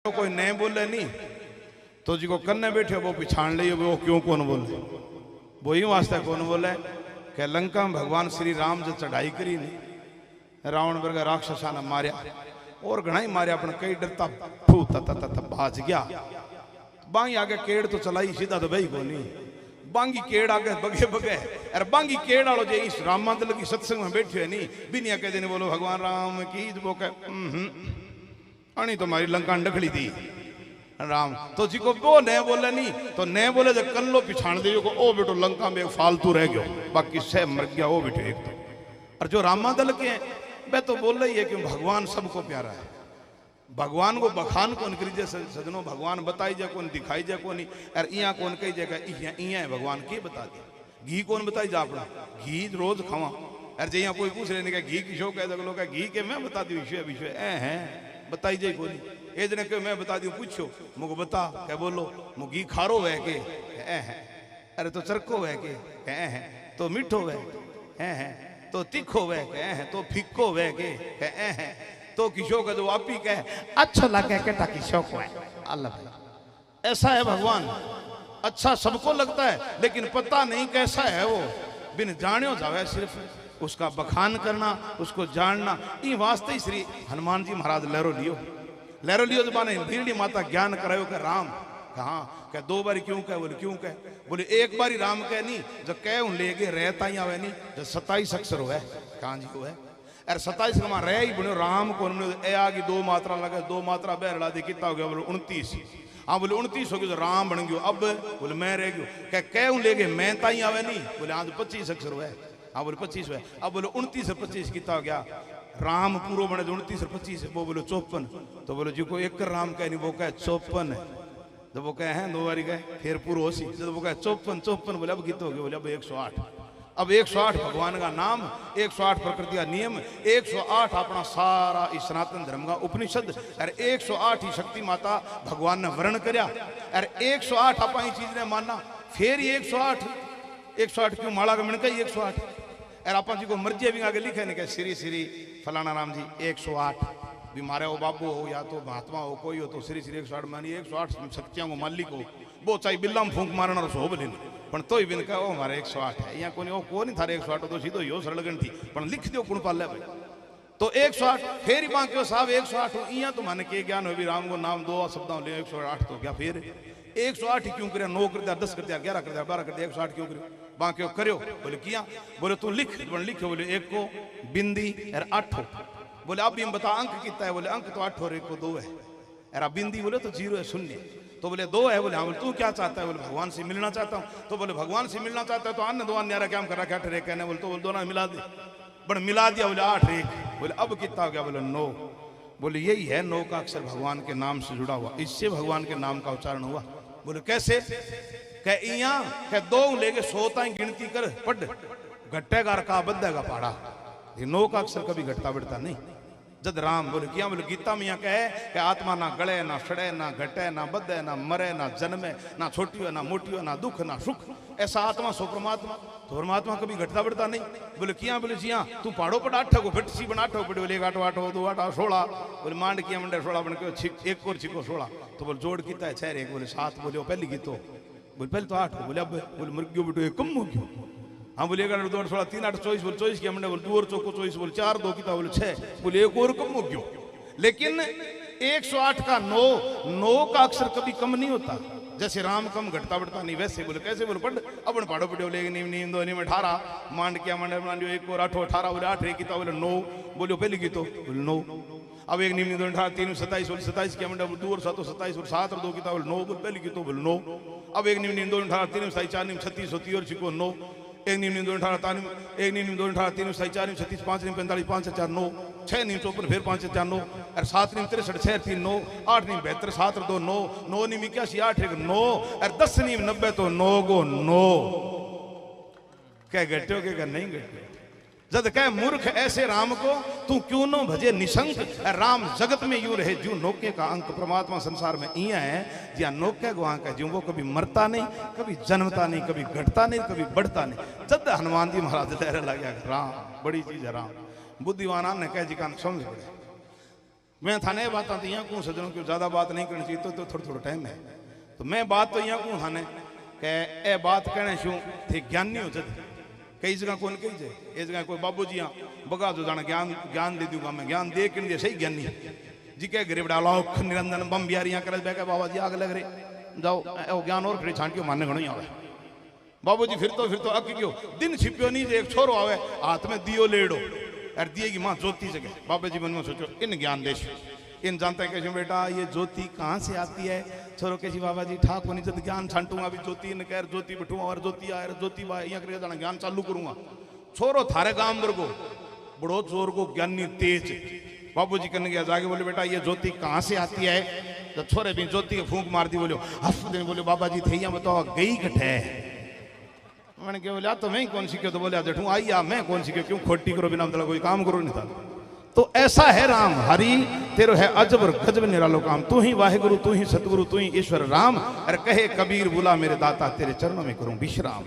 तो कोई नहीं बोले नहीं तो जी को कन्ने बैठे वो पिछाड़ लियो वो क्यों कौन बोले वो ही वास्ते कौन बोले कि लंका में भगवान श्री राम जो चढ़ाई करी नहीं रावण वर्गा राक्षसा ने मारिया और घना ही मारिया अपने कई डरता फू तता भाज गया बांगी आगे केड़ तो चलाई सीधा तो बही को नहीं बांगी केड़ आगे बगे बगे अरे बांगी केड़ आलो जे इस राम मंदिर की सत्संग में बैठे नहीं बिनिया कह देने बोलो भगवान राम की वो कह अणी तुम्हारी लंका डखली थी राम तो जी को वो नहीं बोले नहीं तो नहीं बोले जब कल्लो पिछाड़ दे को ओ बेटो लंका में फालतू रह गयो बाकी सब मर गया वो बेटो एक तो और जो रामा दल के वे तो बोल रही है कि भगवान सबको प्यारा है भगवान को बखान कौन करी जैसे सजनों भगवान बताई जाए कौन दिखाई जाए कौन और इया कौन कही जाएगा इया है भगवान की बता दे घी कौन बताई जा अपना घी रोज खावा और जे यहाँ कोई पूछ रहे घी की शौक है लोग घी के मैं बता दी विषय विषय है बताई जाए कोई ए जने के मैं बता दी पूछो मुझको बता क्या बोलो मु घी खारो है के है अरे तो चरको है के है तो मीठो है तो तीखो है के तो फिक्को है के है तो किशोर का जो आपी कहे अच्छा लगे के किशोर को है अल्लाह ऐसा है भगवान अच्छा सबको लगता है लेकिन पता नहीं कैसा है वो बिन जाने जावे सिर्फ उसका बखान करना उसको जानना ये वास्ते ही श्री हनुमान जी महाराज लहरो लियो जबाने भीड़ी माता ज्ञान करायो के राम कहा क्या दो बारी क्यों कह बोले एक बारी राम कह नहीं जो कह ले गए रहता ही आवे नहीं जो 27 अक्षर हुआ कहाँ जी को है अरे 27 का रह ही बनो राम को ए आगे 2 मात्रा लगे 2 मात्रा बहरला दे कितना हो गया बोले 29 हाँ बोले 29 हो गया तो राम बन गयो अब बोले मैं रह गयो कह ले गए मैं ताई आवे नहीं बोले हाँ 25 अक्षर हुआ हाँ बोले 25 हुआ अब बोले 29 से 25 कितना हो गया राम पूरा बने 29 और 25 वो बोले 54 तो बोले जी को एक राम कह नहीं वो कहे 54 है जब वो कहे हैं 2 बारी कहे फिर पूरा हो सी जब वो कहे 54 बोले अब कितना हो गया बोले अब 108 अब 108 भगवान का नाम 108 प्रकृति का नियम 108 अपना सारा इस सनातन धर्म का उपनिषद और 108 ही शक्ति माता भगवान ने वर्ण करया और 108 आप चीज ने मानना फिर 108 क्यों माला का मिणका 108 और आप जी को मर्जी भी आगे लिखे नहीं क्या श्री श्री फलाना राम जी 108 भी मारे हो बाबू हो या तो महात्मा हो कोई हो तो श्री श्री 108 मानी 108 शक्तियों को मालिक हो वो चाहे बिल्ला में फूंक मारना सो बोले पण तो बिन का हमारे 108 है यहाँ कोई थारे 108 तो सीधो यो सरल गणती पण लिख दो कुण पाले भाई तो 108 फिर बांक्यो साहब 108 हो इया तो माने के ज्ञान हो भी राम को नाम 2 शब्दों ले 108 तो क्या फिर 108 क्यों करे 9 कर दिया 10 कर दिया 11 कर दिया 12 कर दिया 108 क्यों करे बांक्यो करो बोले किया बोले तू लिख लिखो बोले 1 को बिंदी और 8 बोले अब भी बता अंक कितना है बोले अंक तो 8 और 1 को 2 है और बिंदी बोले तो 0 है शून्य तो बोले 2 है बोले हाँ बोले तू क्या चाहता है बोले भगवान से मिलना चाहता हूँ तो बोले भगवान से मिलना चाहता है तो अन्य 2 अन्य क्या कर रखा 8 कहने बोले तो बोले दोनों मिला दे बड़ मिला दिया बोले 8 1 बोले अब कितना हो गया बोले 9 बोले यही है 9 का अक्षर भगवान के नाम से जुड़ा हुआ इससे भगवान के नाम का उच्चारण हुआ बोले कैसे कह इया कह 2 लेके 100 तक गिनती कर पढ़ घटेगा का बद्धेगा पहाड़ा ये 9 का अक्षर कभी घटता बढ़ता नहीं जद राम बोले किया बोले गीता में कहे कि आत्मा ना गले ना सड़े ना घटे ना बदे ना मरे ना जन्मे ना छोटी हो ना मोटी हो ना दुख ना सुख ऐसा आत्मा सो परमात्मा तो परमात्मा कभी घटता बढ़ता नहीं बोले किया बोले जी हाँ तू पहाड़ों पर 8 को घट सी बना 8 पड़े बोले 1 8 2 8 16 बोले मांड किया मंडे 16 बन के 1 और छिको 16 तो बोले जोड़ किता है 6 1 बोले 7 बोले पहली गीतो बोले पहले तो 8 बोले अब बोले मर गयो बेटो कम हो गयो हाँ बोले 1 8 2 16 3 8 24 बोले 24 किया मंडे बोले 2 और चौको 24 बोले 4 2 किता बोले 6 बोले 1 और कम हो गयो लेकिन 108 का 9 का अक्षर कभी कम नहीं होता जैसे राम कम घटता बढ़ता नहीं वैसे बोले कैसे बोले पढ़ अपन पढ़ो पढ़ो बोले नीम 2 नीम 18 मांड किया मंडे मान लियो 1 और 8 18 बोले 8 किता बोले 9 बोले पहली गीतो बोले 9 अब 1 नीम 2 18 3 27 बोले 27 किया मंडे 2 और 7 27 और 7 और 2 किता बोले 9 बोले पहली गीतो बोले 9 अब 1 नीम 2 18 3 27 4 नीम 36 30 और छिको 9 1 नीम 2 18 1 नीम 2 18 3 27 4 नीम 36 5 नीम 45 5 4 9 6 नीम 54 फिर 5 4 9 और 7 नीम 63 6 3 9 8 नीम 72 7 2 9 9 नीम 81 8 1 9 और 10 नीम 90 तो 9 गो 9 क्या घटे के नहीं घटे जद कह मूर्ख ऐसे राम को तू क्यों न भजे निशंक राम जगत में यूं रहे जू नोके का अंक परमात्मा संसार में इया है जिया नोके गुआ का जो वो कभी मरता नहीं कभी जन्मता नहीं कभी घटता नहीं कभी बढ़ता नहीं जद हनुमान जी महाराज लहरे लग गया राम बड़ी चीज है राम बुद्धिवान ने कह जी का समझ पड़े मैं थाने बात तो यहाँ कहूँ सज्जनों क्यों ज़्यादा बात नहीं करनी चाहिए तो थोड़ा थोड़ा टाइम है तो मैं बात तो यहाँ कहूँ थाने के ए बात कहने शू थे ज्ञानी हो जाते कई जगह कौन कही जाए इस जगह कोई बाबू जी यहाँ बगा जो जाना ज्ञान ज्ञान दे दूंगा मैं ज्ञान दे के सही ज्ञानी जी क्या गिरे बड़ा लाख निरंजन बम बिहारियाँ कर बैठे बाबा जी आग लग रहे जाओ ज्ञान और खड़ी छांट के मानने घणो ही आवे बाबू जी फिर तो अक क्यों दिन छिपियो नहीं एक छोरो आवे हाथ में दियो लेड़ो और दिए की माँ ज्योति जगह बाबा जी मन में सोचो इन ज्ञान देश इन जानते हैं कैसे बेटा ये ज्योति कहाँ से आती है छोरो कैसी बाबा जी ठाक होनी जब ज्ञान छांटूंगा अभी ज्योति इन कह ज्योति बिठूंगा और ज्योति आए ज्योति बा यहाँ करके जाना ज्ञान चालू करूंगा छोरो थारे गांव को बड़ो जोर को ज्ञानी तेज बाबू जी करने गया जाके बोले बेटा ये ज्योति कहाँ से आती है तो छोरे भी ज्योति के फूंक मार दी बोलो हंस दिन बोले बाबा जी थे या बताओ गई कटे मैंने क्या बोला तो मैं कौन सीखे तो बोले जेठू आई या मैं कौन सीखे क्यों खोटी करो बिना मतलब कोई काम करो नहीं था तो ऐसा है राम हरि तेरो है अजब और गजब निरालो काम तू ही वाहेगुरु तू ही सतगुरु तू ही ईश्वर राम और कहे कबीर बुला मेरे दाता तेरे चरणों में करूं विश्राम